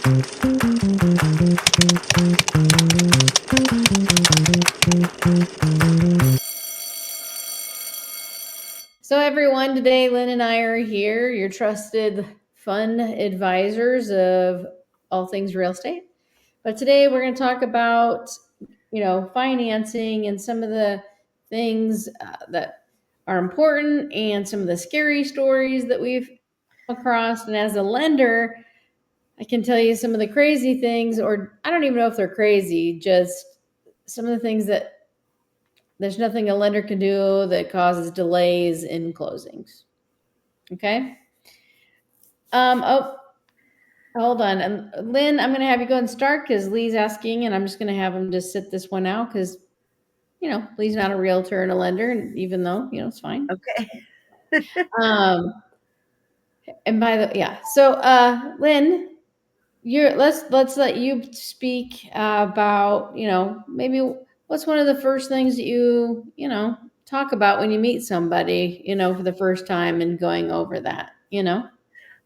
So, everyone, today Lynn and I are here, your trusted fun advisors of all things real estate. But today we're going to talk about, financing and some of the things that are important and some of the scary stories that we've come across. And as a lender, I can tell you some of the crazy things, or I don't even know if they're crazy, just some of the things that there's nothing a lender can do that causes delays in closings. Okay. Oh, hold on. And Lynn, I'm going to have you go and start because Lee's asking, and I'm just going to have him just sit this one out because, Lee's not a realtor and a lender, and even though, it's fine. Okay. And so, Lynn, let's let you speak about, maybe what's one of the first things that you talk about when you meet somebody, for the first time and going over that.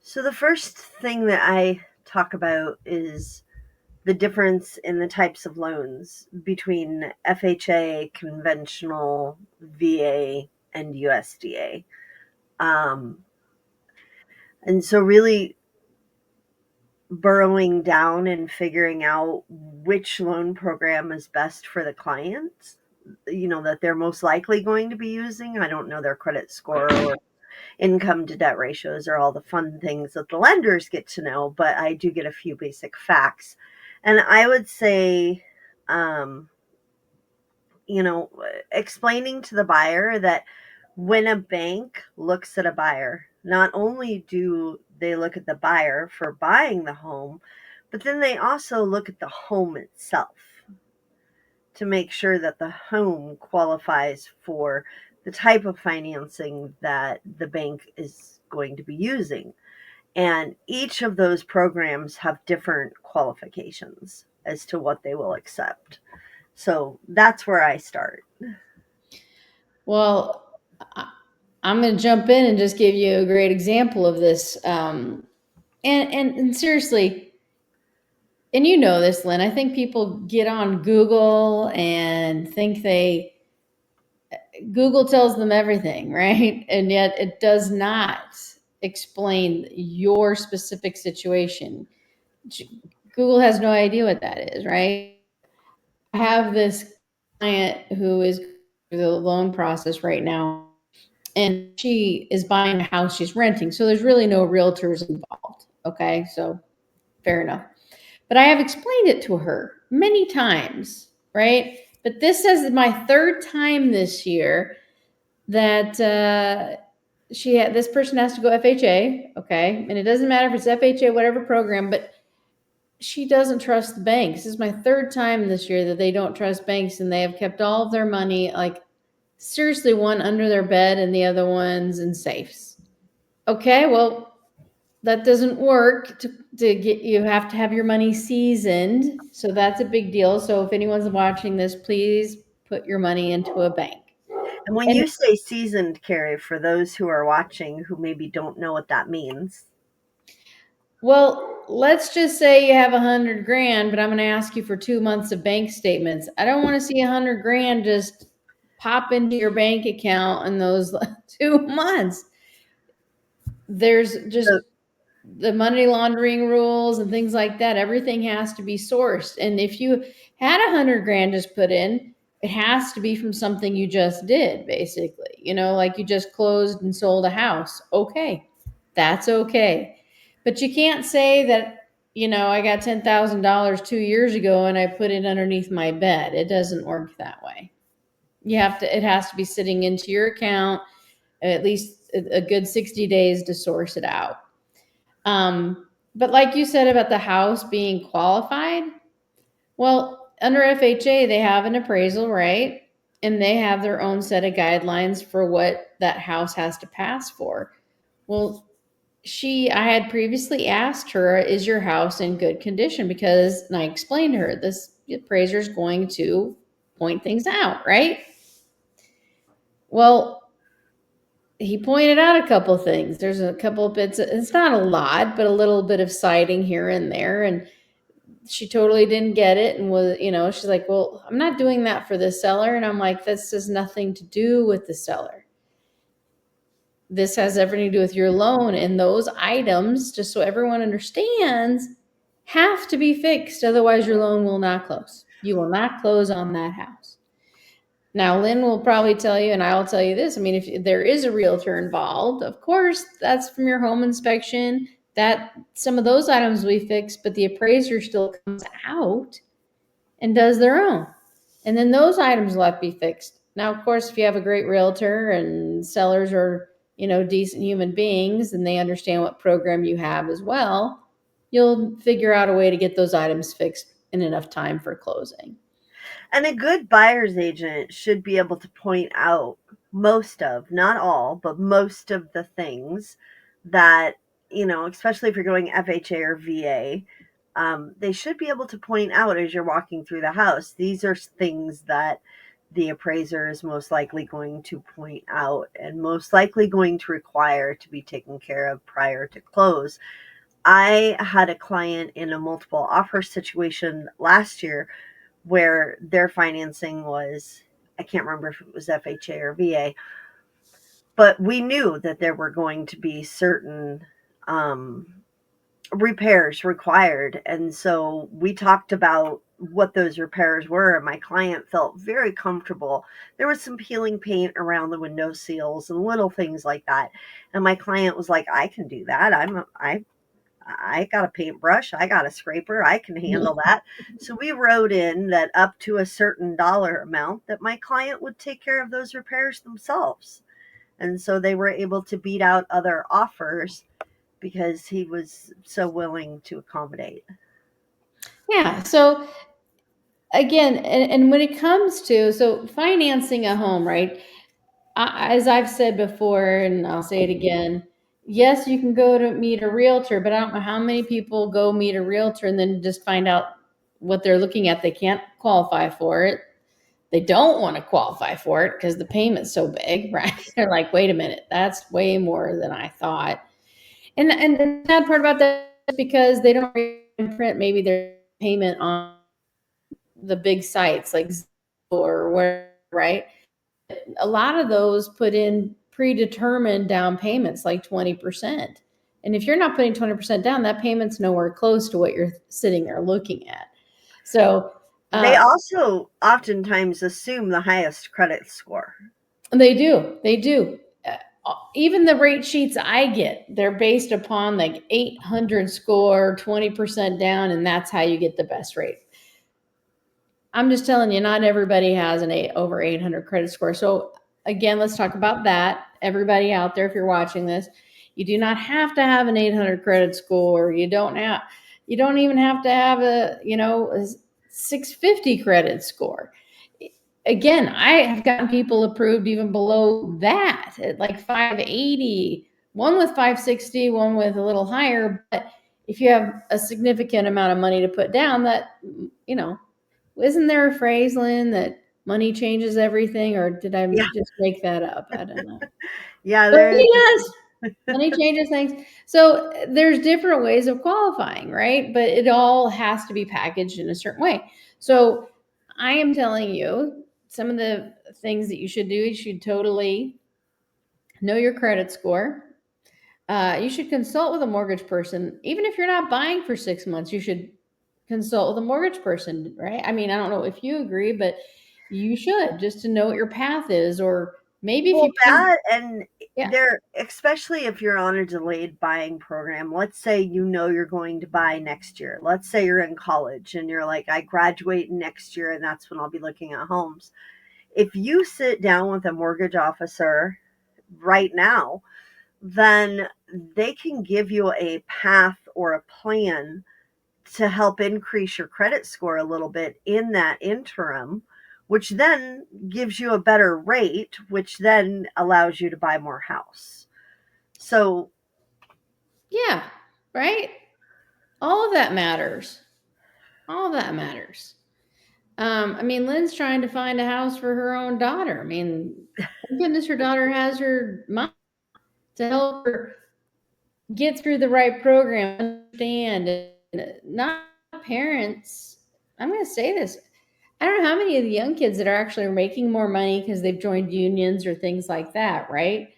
So the first thing that I talk about is the difference in the types of loans between FHA, conventional, VA, and USDA. And so really burrowing down and figuring out which loan program is best for the client, that they're most likely going to be using. I don't know their credit score or income to debt ratios or all the fun things that the lenders get to know, but I do get a few basic facts. And I would say, um, explaining to the buyer that when a bank looks at a buyer, not only do they look at the buyer for buying the home, but then they also look at the home itself to make sure that the home qualifies for the type of financing that the bank is going to be using. And each of those programs have different qualifications as to what they will accept. So that's where I start. Well, I'm going to jump in and just give you a great example of this. And seriously, and you know this, Lynn, I think people get on Google and think Google tells them everything, right? And yet it does not explain your specific situation. Google has no idea what that is, right? I have this client who is through the loan process right now, and she is buying a house she's renting. So there's really no realtors involved. Okay. So fair enough. But I have explained it to her many times, right? But this is my third time this year that this person has to go FHA, okay? And it doesn't matter if it's FHA, whatever program, but she doesn't trust the banks. This is my third time this year that they don't trust banks, and they have kept all of their money, like seriously, one under their bed and the other one's in safes. Okay, well, that doesn't work to get, you have to have your money seasoned. So that's a big deal. So if anyone's watching this, please put your money into a bank. And when And you say seasoned, Carrie, for those who are watching who maybe don't know what that means. well, let's just say you have 100 grand, but I'm going to ask you for 2 months of bank statements. I don't want to see 100 grand just pop into your bank account in those 2 months. There's just So, the money laundering rules and things like that. Everything has to be sourced. And if you had 100 grand just put in, it has to be from something you just did, basically. Like you just closed and sold a house. Okay, that's okay. But you can't say that, I got $10,000 2 years ago and I put it underneath my bed. It doesn't work that way. It has to be sitting into your account at least a good 60 days to source it out. But like you said about the house being qualified, well, under FHA, they have an appraisal, right? And they have their own set of guidelines for what that house has to pass for. Well, I had previously asked her, is your house in good condition? And I explained to her, this appraiser is going to point things out, right? Well, he pointed out a couple things. There's a couple of bits. It's not a lot, but a little bit of citing here and there. And she totally didn't get it and was, she's like, well, I'm not doing that for the seller. And I'm like, this has nothing to do with the seller. This has everything to do with your loan. And those items, just so everyone understands, have to be fixed. Otherwise, your loan will not close. You will not close on that house. Now, Lynn will probably tell you, and I'll tell you this. I mean, if there is a realtor involved, of course, that's from your home inspection. That some of those items we fix, but the appraiser still comes out and does their own. And then those items will have to be fixed. Now, of course, if you have a great realtor and sellers are, decent human beings and they understand what program you have as well, you'll figure out a way to get those items fixed in enough time for closing. And a good buyer's agent should be able to point out most of, not all, but most of the things that, especially if you're going FHA or VA, they should be able to point out as you're walking through the house. These are things that the appraiser is most likely going to point out and most likely going to require to be taken care of prior to close. I had a client in a multiple offer situation last year where their financing was, I can't remember if it was FHA or VA, but we knew that there were going to be certain repairs required. And so we talked about what those repairs were, and my client felt very comfortable. There was some peeling paint around the window seals and little things like that. And my client was like, I can do that. I got a paintbrush, I got a scraper, I can handle that. So we wrote in that up to a certain dollar amount that my client would take care of those repairs themselves. And so they were able to beat out other offers because he was so willing to accommodate. Yeah. So again, and when it comes to financing a home, right? As I've said before, and I'll say it again, yes, you can go to meet a realtor, but I don't know how many people go meet a realtor and then just find out what they're looking at. They can't qualify for it. They don't want to qualify for it because the payment's so big, right? They're like, wait a minute, that's way more than I thought. And the sad part about that is because they don't print maybe their payment on the big sites like Zillow or where, right? A lot of those put in predetermined down payments like 20%. And if you're not putting 20% down, that payment's nowhere close to what you're sitting there looking at. So They also oftentimes assume the highest credit score. they do. They do. Even the rate sheets I get, they're based upon like 800 score, 20% down, and that's how you get the best rate. I'm just telling you, not everybody has an over 800 credit score. So again, let's talk about that. Everybody out there, if you're watching this, you do not have to have an 800 credit score. You don't even have to have a 650 credit score. Again, I have gotten people approved even below that at like 580, one with 560, one with a little higher. But if you have a significant amount of money to put down, that, you know, isn't there a phrase, Lynn, that money changes everything, or did I Yeah, just make that up? I don't know. yeah, But there is. money does. Money changes things. So there's different ways of qualifying, right? But it all has to be packaged in a certain way. So I am telling you some of the things that you should do. You should totally know your credit score. You should consult with a mortgage person. Even if you're not buying for 6 months, you should consult with a mortgage person, right? I mean, I don't know if you agree, but you should, just to know what your path is. Or maybe if Well, you pay, that and yeah, there, especially if you're on a delayed buying program. Let's say you know you're going to buy next year. Let's say you're in college and you're like, I graduate next year and that's when I'll be looking at homes. If you sit down with a mortgage officer right now, then they can give you a path or a plan to help increase your credit score a little bit in that interim, which then gives you a better rate, which then allows you to buy more house. So, yeah, right? All of that matters. All of that matters. I mean, Lynn's trying to find a house for her own daughter. I mean, thank goodness her daughter has her mom. to help her get through the right program, understand, and not parents. I'm going to say this. I don't know how many of the young kids that are actually making more money because they've joined unions or things like that, right?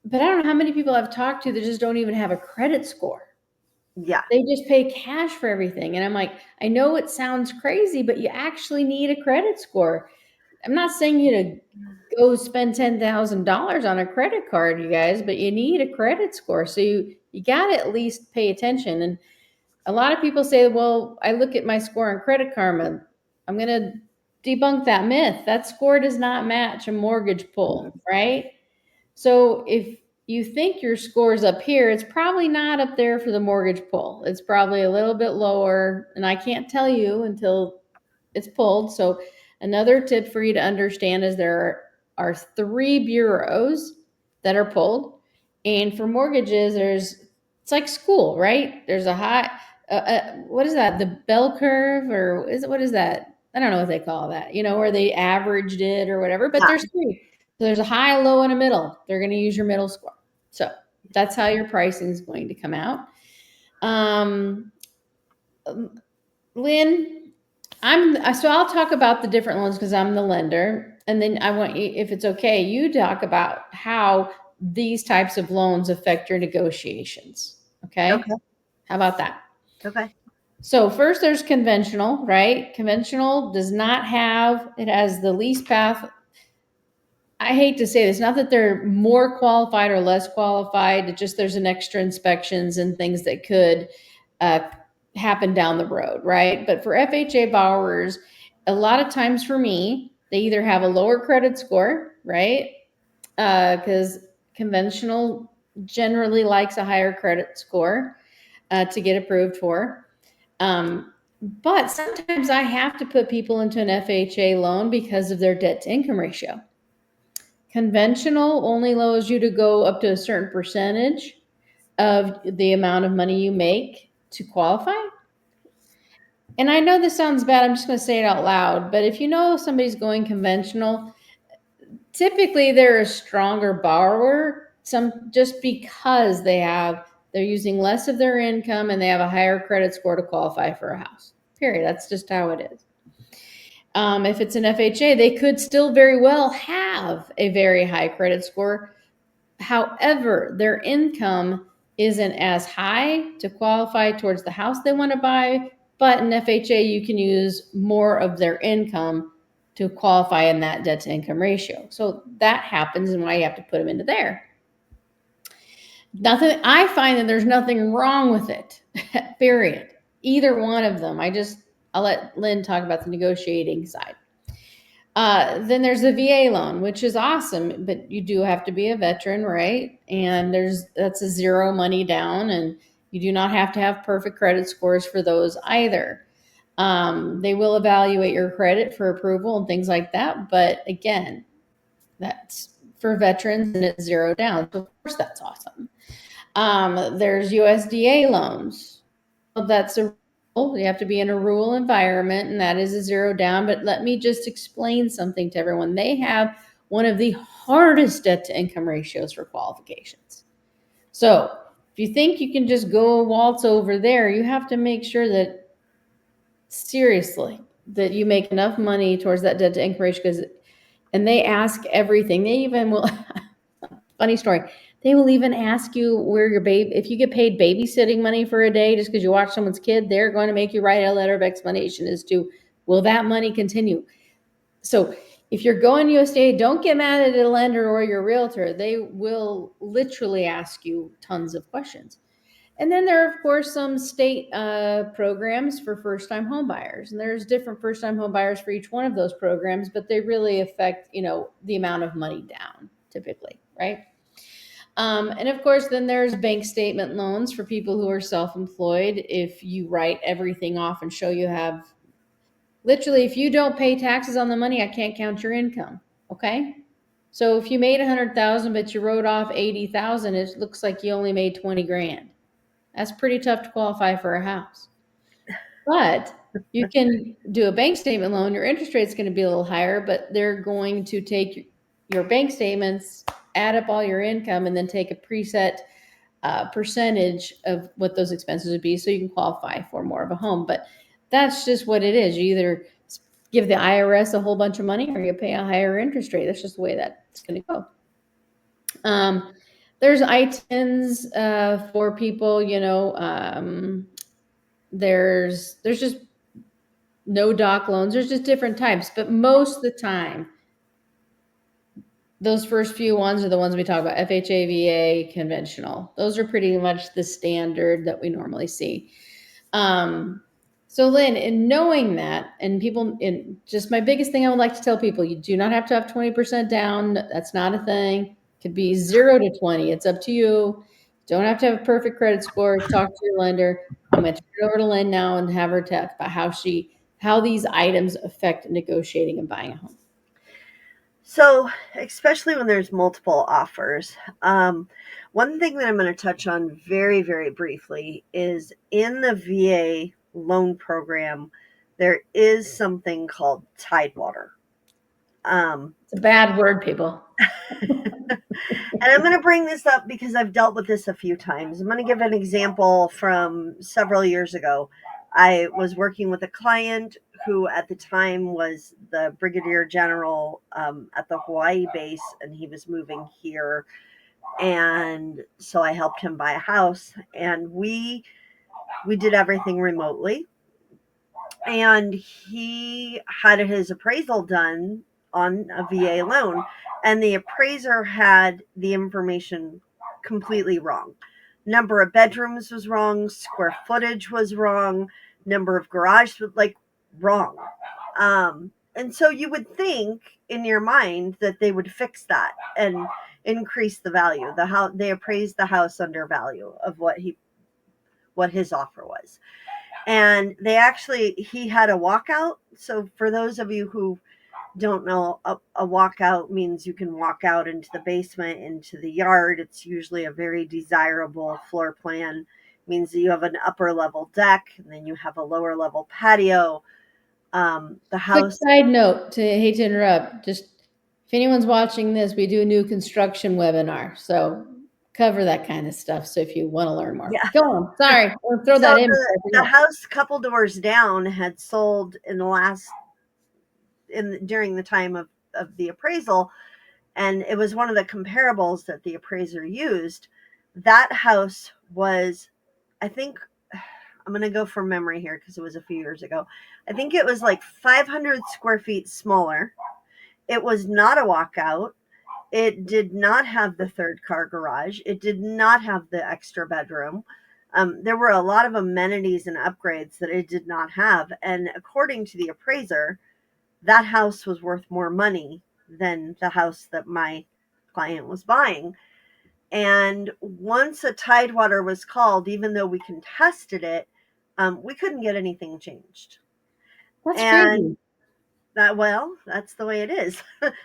But I don't know how many people I've talked to that just don't even have a credit score. Yeah. They just pay cash for everything. And I'm like, I know it sounds crazy, but you actually need a credit score. I'm not saying you to go spend $10,000 on a credit card, you guys, but you need a credit score. So you got to at least pay attention. And a lot of people say, well, I look at my score on Credit Karma. I'm going to debunk that myth. That score does not match a mortgage pull, right? So if you think your score is up here, it's probably not up there for the mortgage pull. It's probably a little bit lower, and I can't tell you until it's pulled. So another tip for you to understand is there are three bureaus that are pulled, and for mortgages, it's like school, right? There's a high, what is that? The bell curve, or what is that? I don't know what they call that. Where they averaged it or whatever. But Yeah. there's three. So there's a high, low, and a middle. They're going to use your middle score. So that's how your pricing is going to come out. Um, Lynn, I'll talk about the different loans because I'm the lender, and then I want you, if it's okay, you talk about how these types of loans affect your negotiations. Okay, Okay. how about that? Okay. So first, there's conventional, right? Conventional it has the least path. I hate to say this, not that they're more qualified or less qualified. It just there's an extra inspections and things that could uh, happen down the road, right? But for FHA borrowers, a lot of times for me, they either have a lower credit score, right? Because conventional generally likes a higher credit score to get approved for. But sometimes I have to put people into an FHA loan because of their debt to income ratio. Conventional only allows you to go up to a certain percentage of the amount of money you make to qualify. And I know this sounds bad, I'm just going to say it out loud, but if you know somebody's going conventional, typically they're a stronger borrower, some just because they're using less of their income and they have a higher credit score to qualify for a house. Period. That's just how it is. If it's an FHA, they could still very well have a very high credit score. However, their income isn't as high to qualify towards the house they want to buy, but in FHA, you can use more of their income to qualify in that debt to income ratio. So that happens and why you have to put them into there. Nothing, I find that there's nothing wrong with it, period. Either one of them. I'll let Lynn talk about the negotiating side. Then there's the VA loan, which is awesome, but you do have to be a veteran, right? And that's a zero money down, and you do not have to have perfect credit scores for those either. They will evaluate your credit for approval and things like that, but again, that's for veterans and it's zero down. So of course, that's awesome. There's USDA loans. Well, that's a you have to be in a rural environment, and that is a zero down. But let me just explain something to everyone. They have one of the hardest debt to income ratios for qualifications. So if you think you can just go waltz over there, you have to make sure that seriously that you make enough money towards that debt to income ratio and they ask everything. They even will funny story. They will even ask you where your baby, if you get paid babysitting money for a day just because you watch someone's kid, they're going to make you write a letter of explanation as to will that money continue. So if you're going USDA, don't get mad at a lender or your realtor. They will literally ask you tons of questions. And then there are, of course, some state programs for first-time home buyers. And there's different first-time home buyers for each one of those programs, but they really affect, the amount of money down typically, right? And of course, then there's bank statement loans for people who are self-employed. If you write everything off and show you have, literally, if you don't pay taxes on the money, I can't count your income. Okay. So if you made 100,000, but you wrote off 80,000, it looks like you only made 20 grand. That's pretty tough to qualify for a house. But you can do a bank statement loan. Your interest rate is going to be a little higher, but they're going to take your bank statements add up all your income and then take a preset percentage of what those expenses would be so you can qualify for more of a home. But that's just what it is. You either give the IRS a whole bunch of money or you pay a higher interest rate. That's just the way that's going to go. There's ITINs for people, there's just no doc loans. There's just different types, but most of the time, those first few ones are the ones we talk about: FHA, VA, conventional. Those are pretty much the standard that we normally see. So Lynn, in knowing that, and people, in just my biggest thing I would like to tell people, you do not have to have 20% down. That's not a thing. It could be 0 to 20. It's up to you. Don't have to have a perfect credit score. Talk to your lender. I'm going to turn it over to Lynn now and have her talk about how these items affect negotiating and buying a home. So, especially when there's multiple offers, one thing that I'm going to touch on very, very briefly is in the VA loan program, there is something called Tidewater. It's a bad word, people. And I'm going to bring this up because I've dealt with this a few times. I'm going to give an example from several years ago. I was working with a client who at the time was the brigadier general at the Hawaii base, and he was moving here. And so I helped him buy a house, and we did everything remotely. And he had his appraisal done on a VA loan, and the appraiser had the information completely wrong. Number of bedrooms was wrong, square footage was wrong, number of garage was like wrong. And so you would think in your mind that they would fix that and increase the value. The how they appraised the house under value of what his offer was. And he had a walkout. So for those of you who don't know, a walkout means you can walk out into the basement, into the yard. It's usually a very desirable floor plan. It means that you have an upper level deck and then you have a lower level patio. The Quick house, side note, hate to interrupt, just if anyone's watching this, we do a new construction webinar. So cover that kind of stuff. So if you want to learn more, yeah. go on. Sorry, I'll throw So that in. the house couple doors down had sold during the time of the appraisal, and it was one of the comparables that the appraiser used. That house was, I think, I'm going to go from memory here because it was a few years ago. I think it was like 500 square feet smaller. It was not a walkout. It did not have the third car garage. It did not have the extra bedroom. There were a lot of amenities and upgrades that it did not have. And according to the appraiser, that house was worth more money than the house that my client was buying. And once a Tidewater was called, even though we contested it, we couldn't get anything changed. That's And crazy. that's the way it is.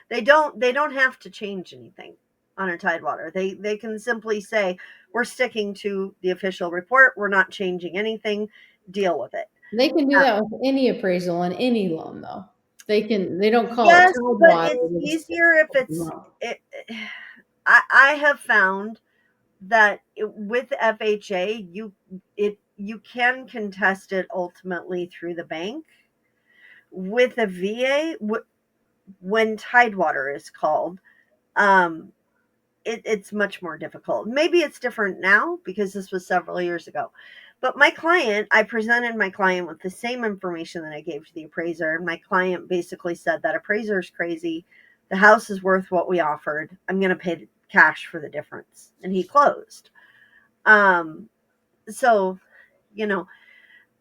They don't have to change anything on a Tidewater. They can simply say, we're sticking to the official report. We're not changing anything. Deal with it. They can do that with any appraisal on any loan, though. They don't call it Yes, but Tidewater. it's They just easier if it's. loan. It, I have found that with FHA, you can contest it ultimately through the bank. With a VA, when Tidewater is called, um, it's much more difficult. Maybe it's different now because this was several years ago. But I presented my client with the same information that I gave to the appraiser. And my client basically said that appraiser is crazy. The house is worth what we offered. I'm going to pay cash for the difference. And he closed. So, you know,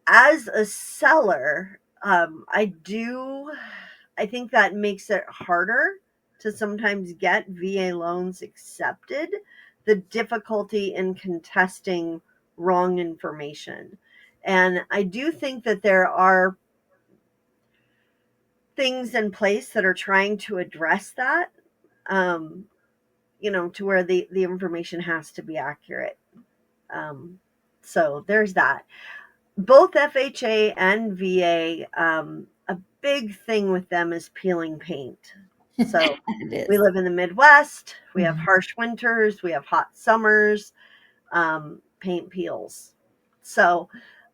as a seller, I think that makes it harder to sometimes get VA loans accepted, the difficulty in contesting wrong information. And I do think that there are things in place that are trying to address that, um, to where the information has to be accurate. Um, so there's that. Both FHA and VA, a big thing with them is peeling paint. So It we is. live in the Midwest. We have Mhm. harsh winters. We have hot summers. Paint peels. So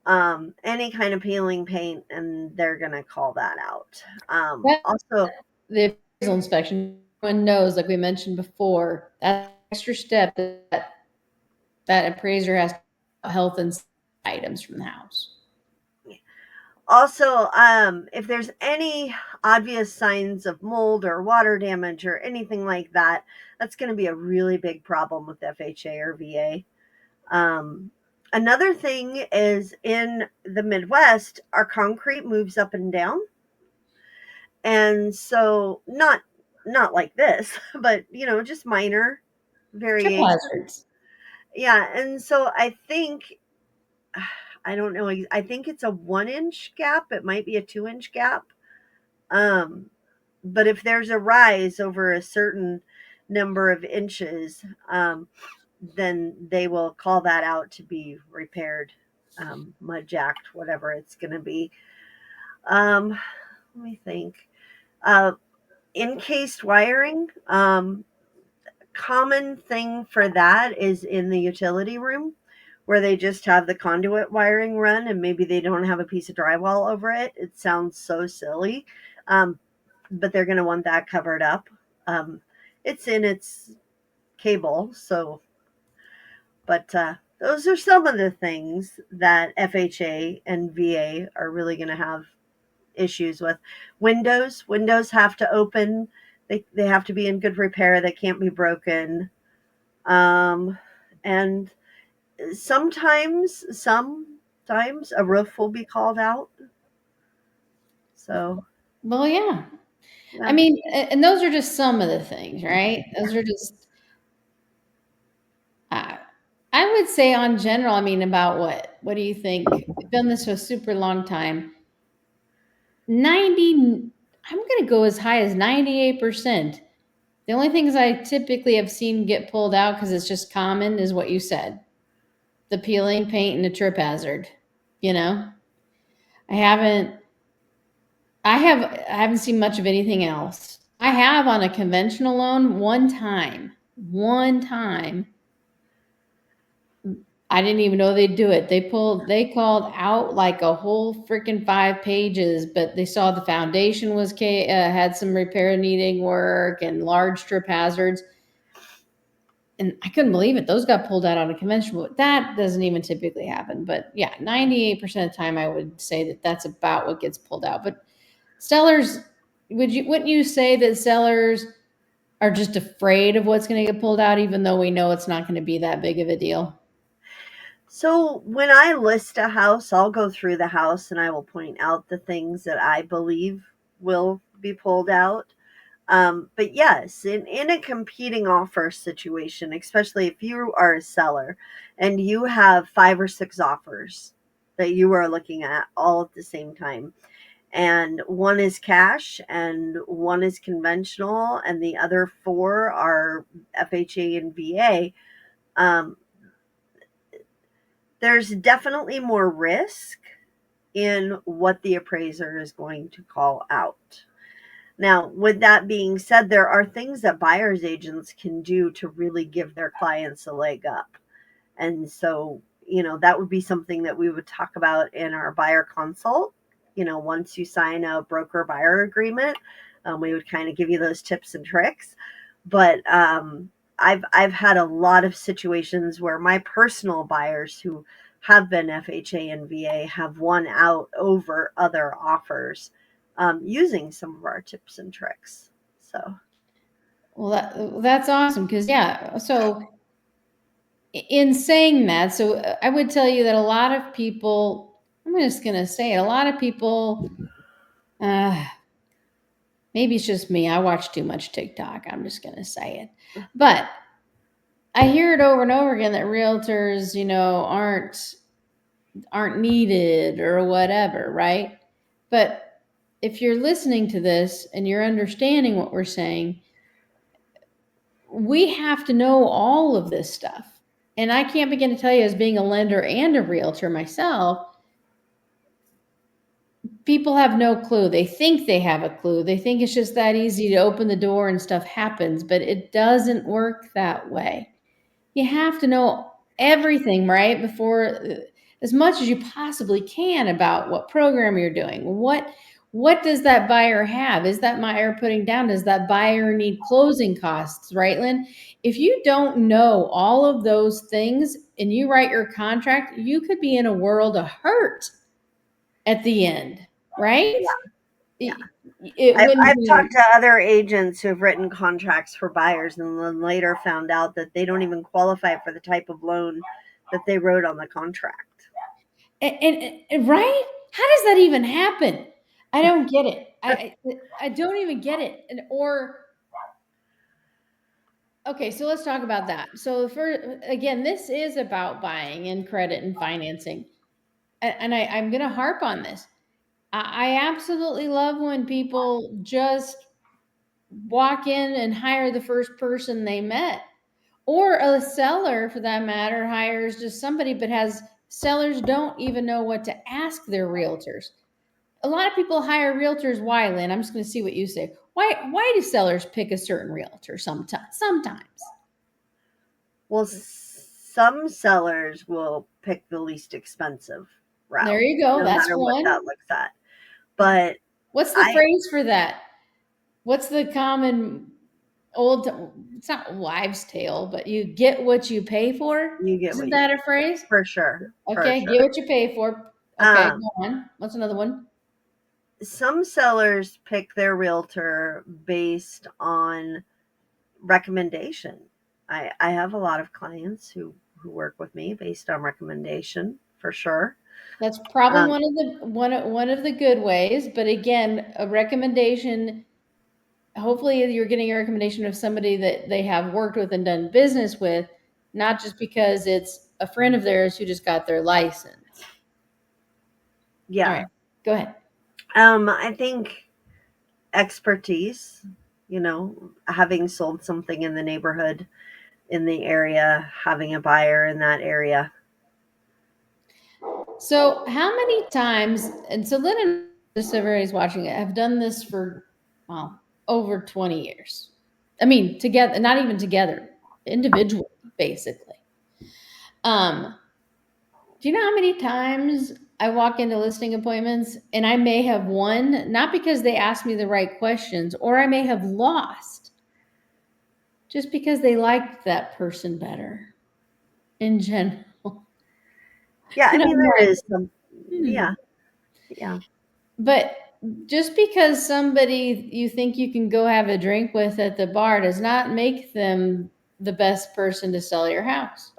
any kind of peeling paint, and they're going to call that out. That Also, the appraisal inspection, everyone knows, like we mentioned before, that extra step that appraiser has to health and items from the house. if there's any obvious signs of mold or water damage or anything like that, that's going to be a really big problem with FHA or VA. Um, Another thing is in the Midwest, our concrete moves up and down, and so not like this, but just minor Trip variation. hazards. Yeah, and so I think I don't know. I think it's a 1 inch gap. It might be a 2 inch gap. Um, but if there's a rise over a certain number of inches, then they will call that out to be repaired, mud jacked, whatever it's going to be. Let me think. Uh, Encased wiring. Common thing for that is in the utility room where they just have the conduit wiring run and maybe they don't have a piece of drywall over it. It sounds so silly, um, but they're going to want that covered up. It's in its cable, so, but those are some of the things that FHA and VA are really going to have issues with. Windows have to open. They have to be in good repair. They can't be broken. And sometimes a roof will be called out. So Well, yeah. I yeah. mean, and those are just some of the things, right? Those are just, uh, I would say on general, I mean, about what? What do you think? We've done this for a super long time. 90, I'm going to go as high as 98%. The only things I typically have seen get pulled out because it's just common is what you said, the peeling paint and the trip hazard. You know, I haven't, I haven't seen much of anything else. I have on a conventional loan one time. I didn't even know they'd do it. They called out like a whole freaking 5 pages, but they saw the foundation had some repair needing work and large trip hazards. And I couldn't believe it. Those got pulled out on a conventional. That doesn't even typically happen. But yeah, 98% of the time, I would say that that's about what gets pulled out. But sellers, wouldn't you say that sellers are just afraid of what's going to get pulled out, even though we know it's not going to be that big of a deal? So when I list a house, I'll go through the house and I will point out the things that I believe will be pulled out. But yes, in a competing offer situation, especially if you are a seller and you have 5 or 6 offers that you are looking at all at the same time, and one is cash and one is conventional, and the other four are FHA and VA, um, there's definitely more risk in what the appraiser is going to call out. Now, with that being said, there are things that buyer's agents can do to really give their clients a leg up. And so, that would be something that we would talk about in our buyer consult. Once you sign a broker buyer agreement, we would kind of give you those tips and tricks. But I've had a lot of situations where my personal buyers who have been FHA and VA have won out over other offers, using some of our tips and tricks. So, Well, that's awesome because yeah. So in saying that, so I would tell you that a lot of people, I'm just going to say it, a lot of people, uh, maybe it's just me. I watch too much TikTok. I'm just going to say it. But I hear it over and over again that realtors, aren't needed or whatever, right? But if you're listening to this and you're understanding what we're saying, we have to know all of this stuff. And I can't begin to tell you, as being a lender and a realtor myself, people have no clue. They think they have a clue. They think it's just that easy to open the door and stuff happens, but it doesn't work that way. You have to know everything, right? Before, as much as you possibly can about what program you're doing. What does that buyer have? Is that buyer putting down? Does that buyer need closing costs, right, Lynn? If you don't know all of those things and you write your contract, you could be in a world of hurt at the end, right? Yeah. It wouldn't I've talked be. to other agents who've written contracts for buyers and then later found out that they don't even qualify for the type of loan that they wrote on the contract. And right? How does that even happen? I don't get it. I don't even get it. And or okay, so let's talk about that. So for again, this is about buying and credit and financing, and I'm going to harp on this. I absolutely love when people just walk in and hire the first person they met, or a seller for that matter hires just somebody, but has sellers don't even know what to ask their realtors. A lot of people hire realtors. Why, Lynn? I'm just going to see what you say. Why do sellers pick a certain realtor sometimes? Well, some sellers will pick the least expensive There route, you go. no That's matter what one. that looks at. But What's the I, phrase for that? What's the common old, it's not wives' tale, but you get what you pay for? you get Isn't what you that a phrase? for sure, for Okay, get sure. what you pay for. Okay, Um, go on. What's another one? some sellers pick their realtor based on recommendation. I have a lot of clients who work with me based on recommendation for sure. That's probably Um, one of the good ways, but again, a recommendation, hopefully you're getting a recommendation of somebody that they have worked with and done business with, not just because it's a friend of theirs who just got their license. All yeah. right, go ahead. I think expertise, having sold something in the neighborhood, in the area, having a buyer in that area. So, how many times, and so Lynn and just so everybody's watching it, have done this for, well, over 20 years. I mean, together, not even together, individually, basically. Um, do you know how many times I walk into listing appointments and I may have won, not because they asked me the right questions, or I may have lost just because they liked that person better in general. Yeah, I And mean, I'm there like, is some, hmm. yeah, yeah, But just because somebody you think you can go have a drink with at the bar does not make them the best person to sell your house.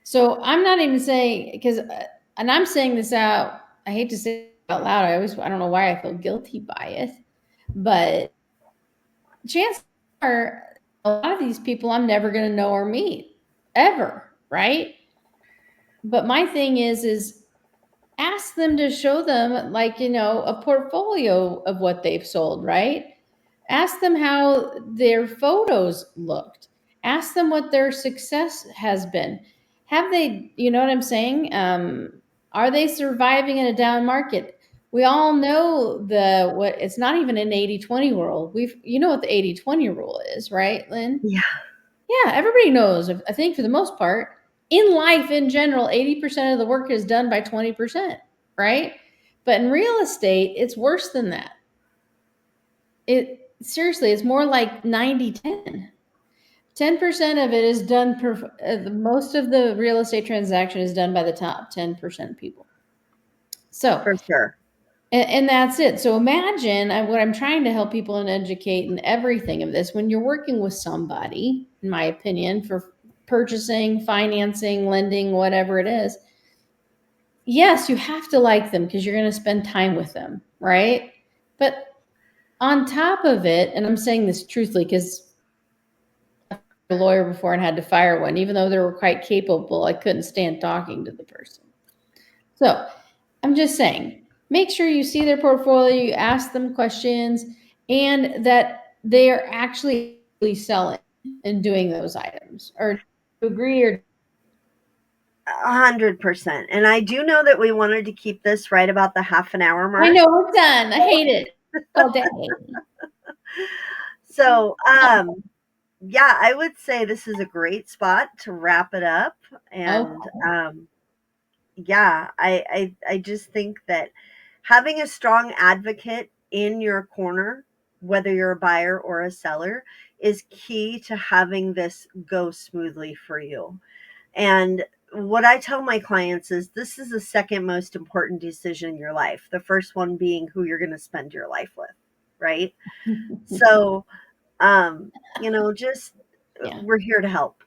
So I'm not even saying, because, and I'm saying this out, I hate to say it out loud. I don't know why I feel guilty by it, but chances are a lot of these people I'm never going to know or meet ever, right? But my thing is ask them to show them, like, a portfolio of what they've sold, right? Ask them how their photos looked. Ask them what their success has been. Have they, you know what I'm saying? Are they surviving in a down market? We all know what it's not even an 80-20 rule. You know what the 80-20 rule is, right, Lynn? yeah, Yeah, everybody knows. I think for the most part, in life in general, 80% of the work is done by 20%, right? But in real estate, it's worse than that. It seriously, it's more like 90-10. 10% of it is done, most of the real estate transaction is done by the top 10% people. So, for sure. and that's it. So imagine what I'm trying to help people and educate and everything of this. When you're working with somebody, in my opinion, for purchasing, financing, lending, whatever it is, yes, you have to like them because you're going to spend time with them, right? But on top of it, and I'm saying this truthfully because a lawyer before and had to fire one, even though they were quite capable, I couldn't stand talking to the person. So I'm just saying, make sure you see their portfolio, you ask them questions, and that they are actually selling and doing those items. Or do you agree or 100%. And I do know that we wanted to keep this right about the half an hour I mark. know we're done. I hate it all day. So, yeah, I would say this is a great spot to wrap it up. And Okay. yeah, I just think that having a strong advocate in your corner, whether you're a buyer or a seller, is key to having this go smoothly for you. And what I tell my clients is this is the second most important decision in your life. The first one being who you're going to spend your life with, right? So, just Yeah. we're here to help.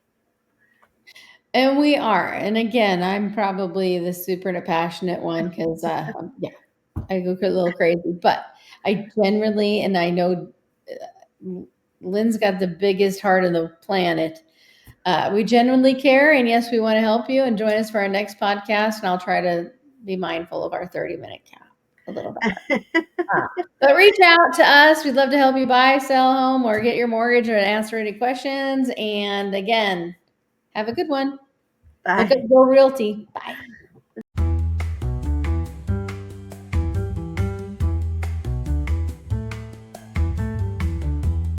And we are. And again, I'm probably the super passionate one because, yeah, I go a little crazy. But I generally, and I know Lynn's got the biggest heart on the planet. We genuinely care. And yes, we want to help you and join us for our next podcast. And I'll try to be mindful of our 30-minute cap a little better. But reach out to us. We'd love to help you buy, sell a home, or get your mortgage or answer any questions. And again, have a good one. Look up Bye. Go Realty. Bye.